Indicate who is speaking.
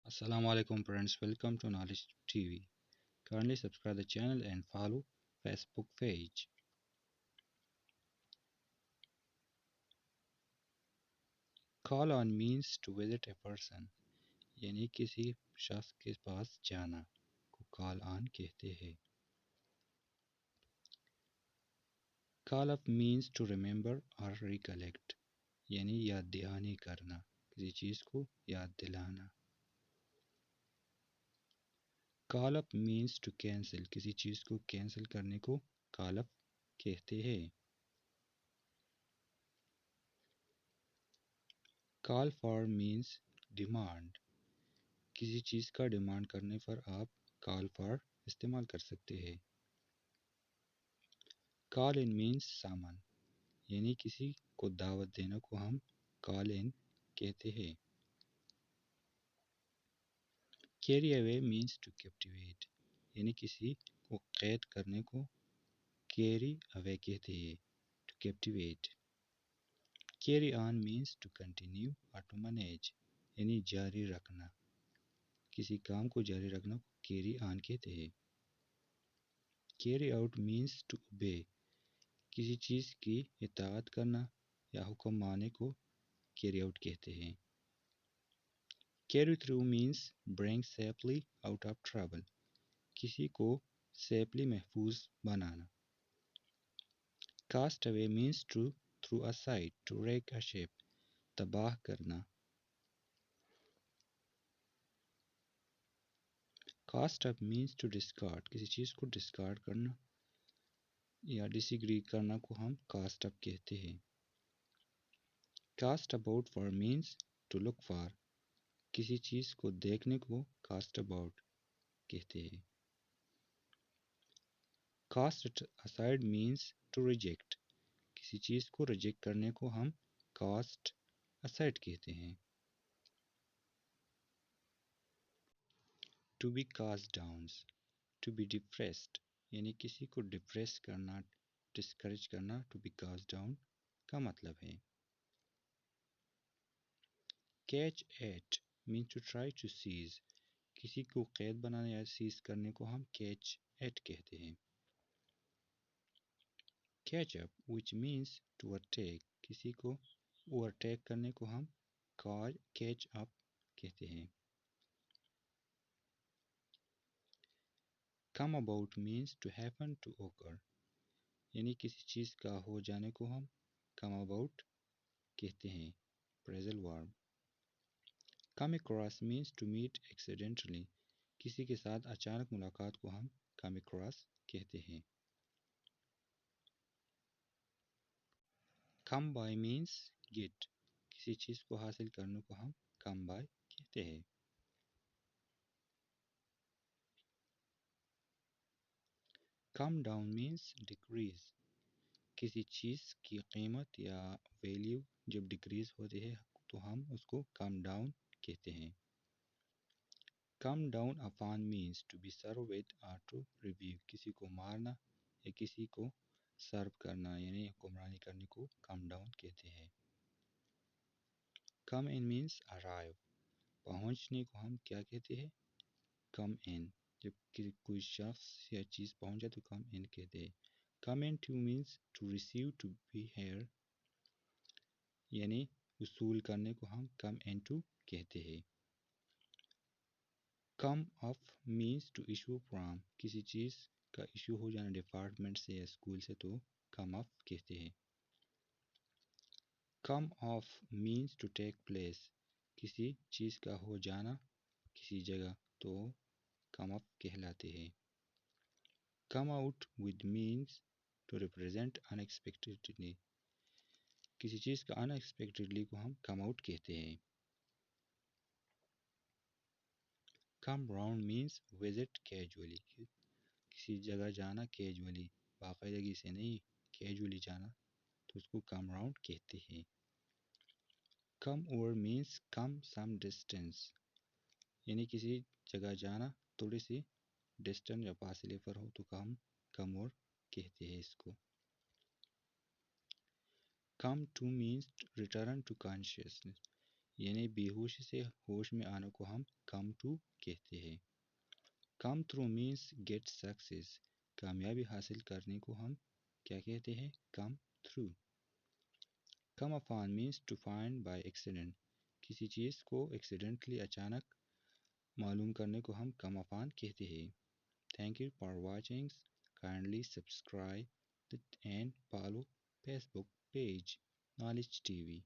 Speaker 1: Assalamu alaikum friends, welcome to Knowledge TV. Kindly subscribe the channel and follow Facebook page. Call on means to visit a person, यानी किसी शख्स के पास जाना को call on कहते हैं. Call up means to remember or recollect, यानी याद दहानी करना, किसी चीज़ को याद दिलाना. Call up means to cancel, किसी चीज़ को cancel करने को call up कहते हैं. Call for means demand, किसी चीज़ का डिमांड करने पर आप कॉल फॉर इस्तेमाल कर सकते हैं. कॉल इन मीन्स सामान, यानी किसी को दावत देना को हम कॉल इन कहते हैं. Carry away means to captivate, यानी किसी को कैद करने को कैरी अवे कहते हैं, to captivate. Carry on means to continue और टू मैनेज, यानी जारी रखना, किसी काम को जारी रखना को कैरी ऑन कहते हैं. Carry out means to obey, किसी चीज़ की इताअत करना या हुक्म मानने को कैरी आउट कहते हैं. Carry through means bring safely out of trouble, किसी को सेफली महफूज बनाना. Cast away means to throw aside, to wreck a ship, तबाह करना. Cast up means to discard, किसी चीज़ को डिस्कार्ड करना या डिसएग्री करना को हम कास्ट अप कहते हैं. Cast about for means to look for, किसी चीज़ को देखने को कास्ट अबाउट कहते हैं. Cast aside means to reject, किसी चीज़ को रिजेक्ट करने को हम कास्ट असाइड कहते हैं. To be cast down, to be depressed, यानी किसी को डिप्रेस करना, डिस्करेज करना, टू बी कास्ट डाउन का मतलब है. Catch at means to try to seize, किसी को कैद बनाने या सीज करने को हम कैच एट कहते हैं. Catch up which means to overtake, किसी को ओवरटेक करने को हम कैच अप कहते हैं. Come about means to happen to occur, यानी किसी चीज़ का हो जाने को हम कम अबाउट कहते हैं. Present verb. Come across means to meet accidentally, किसी के साथ अचानक मुलाकात को हम कम अक्रॉस कहते हैं. कम बाय मीन्स गेट, किसी चीज़ को हासिल करने को हम कम बाय कहते हैं. कम डाउन मीन्स डिक्रीज, किसी चीज़ की कीमत या वैल्यू जब डिक्रीज होती है तो हम उसको कम डाउन कहते हैं. Come down upon means to be serve with और टू रिव्यू, किसी को मारना या किसी को सर्व करना यानी हुक्मरानी करने को कम डाउन कहते हैं. कम इन मीन्स अराइव, पहुंचने को हम क्या कहते हैं, कम इन. जब कोई शख्स या चीज़ पहुंच जाए तो कम इन कहते हैं. Come in to means to receive, to be here, यानी वसूल करने को हम कम इन टू कहते हैं. Come off means to issue from, किसी चीज़ का इशू हो जाना डिपार्टमेंट से या स्कूल से तो कम ऑफ कहते हैं. Come off means to take place, किसी चीज़ का हो जाना किसी जगह तो कम ऑफ कहलाते हैं. Come out with means to represent unexpectedly, किसी चीज़ का अनएक्सपेक्टेडली को हम कम आउट कहते हैं. Come round means visit casually, किसी जगह जाना कैजुअली, बाकायदगी से नहीं, कैजुअली जाना तो उसको कम राउंड कहते हैं. कम ओवर मीन्स कम सम डिस्टेंस, यानी किसी जगह जाना थोड़ी सी डिस्टेंस या फासले पर हो तो हम कम ओवर कहते हैं इसको. Come to means return to consciousness, یعنی بے ہوشی سے ہوش میں آنے کو ہم کم ٹو کہتے ہیں۔ Come through means get success, کامیابی حاصل کرنے کو ہم کیا کہتے ہیں؟ Come through. Come upon means to find by accident, کسی چیز کو ایکسیڈنٹلی اچانک معلوم کرنے کو ہم کم اپان کہتے ہیں۔ Thank you for watching, kindly subscribe and follow Facebook page knowledge T we.